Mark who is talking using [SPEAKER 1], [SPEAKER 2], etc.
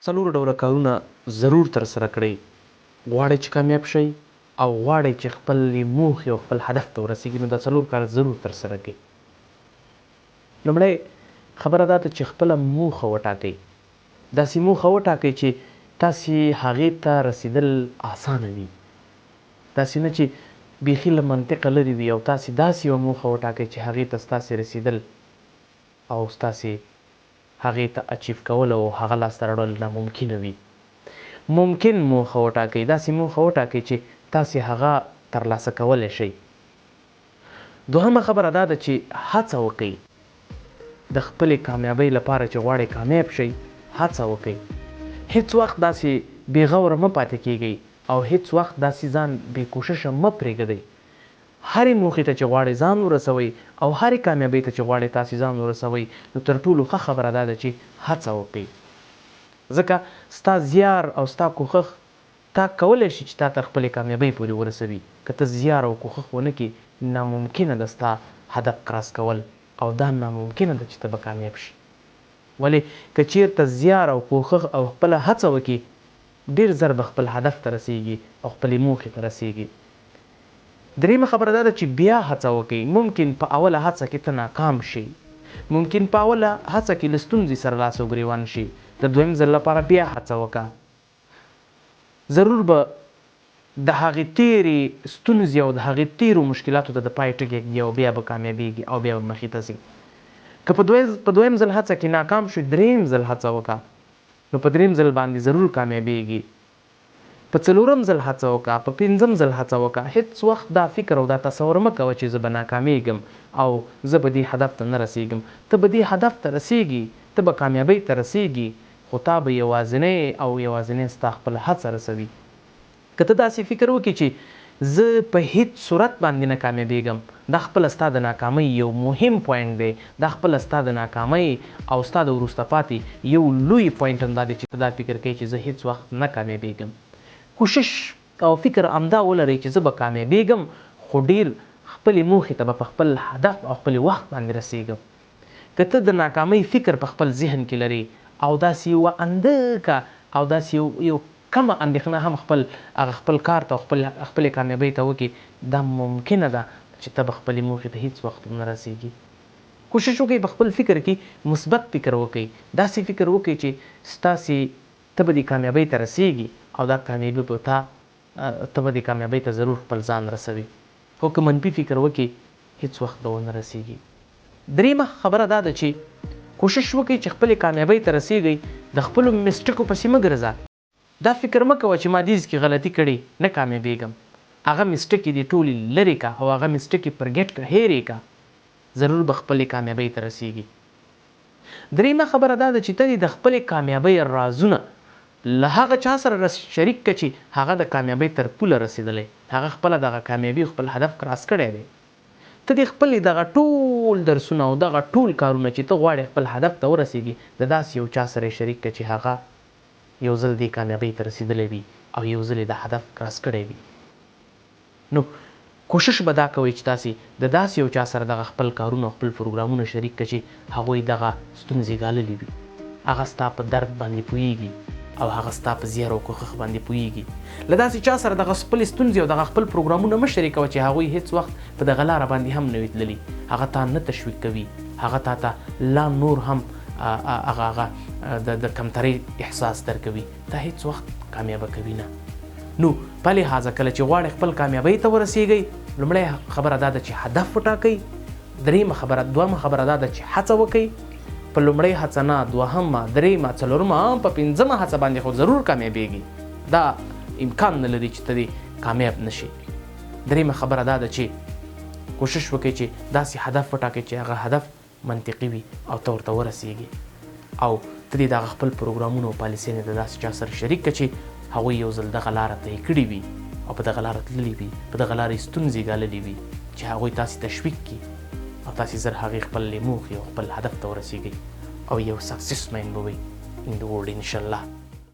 [SPEAKER 1] څلور ډوله کارونه ضرور ترسره کړئ غواړئ چې کامیاب شئ او غواړئ چې خپلې موخې او خپل هدف ته ورسېږئ نو دا څلور کار ضرور ترسره کړئ. لومړی خبره دا ده چې خپله موخه وټاکئ. داسې موخه وټاکئ چې تاسې هغې ته رسېدل اسانه وي. داسې نه چې بیخي له منطقه لرې وي او تاسې داسې یوه موخه وټاکئ چې هغې ته ستاسې رسېدل او ستاسې هغې ته اچیف کول او هغه لاسته راوړل ناممکنه وي. ممکن موخه وټاکئ. داسې موخه وټاکئ چې تاسې هغه ترلاسه کولی شئ. دوهمه خبره دا ده چې هڅه وکئ. د خپلې کامیابۍ لپاره چې غواړئ کامیاب شئ هڅه وکئ. هیڅ وخت داسې بې غوره مه پاتې کیږئ او هیڅ وخت داسې ځان بې کوششه مه پرېږدئ. هرې موخې ته چې غواړئ ځان ورسوئ او هرې کامیابۍ ته چې غواړئ تاسې ځان ورسوئ نو تر ټولو ښه خبره دا ده چې هڅه وکئ. ځکه ستا زیار او ستا کوښښ تا کولی شي چې تا تر خپلې کامیابۍ پورې ورسوي. که ته زیار او کوښښ ونه کړې ناممکنه ده ستا هدف کراس کول او دا ناممکنه ده چې ته به کامیاب شي. ولې که چیرته زیار او کوښښ او خپله هڅه وکړي ډېر زر به خپل هدف ته رسېږي او خپلې موخې ته رسېږي. درېیمه خبره دا ده چې بیا هڅه وکړئ. ممکن په اوله هڅه کې ته ناکام شي. ممکن په اوله هڅه کې له ستونزې سره لاس او ګرېوان شي. د دویم ځل لپاره بیا هڅه وکړه. ضرور به د هغې تېرې ستونزې او د هغې تېرو مشکلاتو ته د پای ټکی ږدي او بیا به کامیابېږي او بیا به مخې ته ځي. که په دویم ځل هڅه کې ناکام شو درېیم ځل هڅه وکړه نو په درېیم ځل باندې ضرور کامیابېږي. په څلورم ځل هڅه وکړه. په پنځم ځل هڅه وکړه. هیڅ وخت دا فکر او دا تصور مه کوه چې زه به ناکامېږم او زه به دې هدف ته نه رسېږم. ته به دې هدف ته رسېږي. ته به کامیابۍ ته رسېږي خو تا به یوازینی او یوازینی ستا خپله هڅه رسوي. که ته داسې فکر وکړې چې زه په هیڅ صورت باندې نه کامیابېږم دا خپله ستا د ناکامۍ یو مهم پوینټ دی. دا خپله ستا د ناکامۍ او ستا د وروسته پاتې یو لوی پوینټ هم دا دی چې ته دا فکر کوې چې زه هیڅ وخت نه کامیابېږم. کوشش او فکر همدا ولرئ چې زه به کامیابېږم خو ډېر خپلې موخې ته به په خپل هدف او خپل وخت باندې رسېږم. که ته د ناکامۍ فکر په خپل ذهن کې لرې او داسې یوه اندېښه او داسې یو کمه اندېښنه هم خپل کار ته او خپلې کامیابۍ ته وکړې دا ممکنه ده چې ته به خپلې موخې ته هیڅ وخت نه رسېږي. کوشش وکړئ په خپل فکر کې مثبت فکر وکړئ. داسې فکر وکړئ چې ستاسې ته به دې کامیابۍ ته رسېږي او دا کامیابي به ته به دې کامیابۍ ته ضرور خپل ځان رسوي. خو که منفي فکر وکړې هیڅ وخت به ونه رسېږي. درېیمه خبره دا ده چې کوشش وکړئ چې خپلې کامیابۍ ته رسېږئ د خپلو مسټکو پسې مه ګرځه. دا فکر مه کوه چې ما دې کې غلطي کړې نه کامیابېږم. هغه مسټکې دې ټولې لرې کړه او هغه مسټکې فرګېټ کړه هېرې کړه. ضرور به خپلې کامیابۍ ته رسېږي. درېیمه خبره دا ده چې ته د خپلې کامیابۍ رازونه له هغه چا سره شریک کړه چې هغه د کامیابۍ تر پوله رسېدلی. هغه خپله دغه کامیابي خپل هدف کراس کړی دی. ته دې خپلې دغه ټول درسونه او دغه ټول کارونه چې ته غواړې خپل هدف ته ورسېږي د داسې یو چا سره شریک کړه چې هغه یو ځل دې کامیابۍ ته رسېدلی وي او یو ځل یې د هدف کراس کړی وي. نو کوشش به دا کوئ چې تاسې د داسې یو چا سره دغه خپل کارونه او خپل پروګرامونه شریک کړه چې هغوی دغه ستونزې ګاللې وي. هغه ستا په درد باندې پوهېږي او هغه ستا په زیار او کوښښ باندې پوهېږي. له داسې چا سره دغه خپلې ستونزې او دغه خپل پروګرامونه مه شریکوه چې هغوی هیڅ وخت په دغه لاره باندې هم نه وي تللي. هغه تا نه تشویق کوي. هغه تا ته لا نور هم هغه د کمترۍ احساس درکوي. تا هیڅ وخت کامیابه کوي نه. نو په لحاظه کله چې غواړئ خپل کامیابۍ ته ورسېږئ لومړی خبره دا ده چې هدف وټاکئ. دویمه خبره دا ده چې هڅه وکئ. په لومړۍ هڅه نه دوهمه درېیمه څلورمه په پنځمه هڅه باندې خو ضرور کامیابېږي. دا امکان نه لري چې ته دې کامیاب نه شي. درېیمه خبره دا ده چې کوشش وکړئ چې داسې هدف وټاکئ چې هغه هدف منطقي وي او ته ورته ورسېږي او ته دې دغه خپل پروګرامونه او پالیسیانې د داسې چا سره شریک کړه چې هغوی یو ځل دغه لاره طی کړې وي او په دغه لاره تللي وي په دغه لارې ستونزې ګاللې وي چې هغوی تاسې تشویق کړي او تاسې زر هغې خپلې موخې او خپل هدف ته ورسېږئ او یو سکسس مین به وئ ان د ورلډ انشاءالله.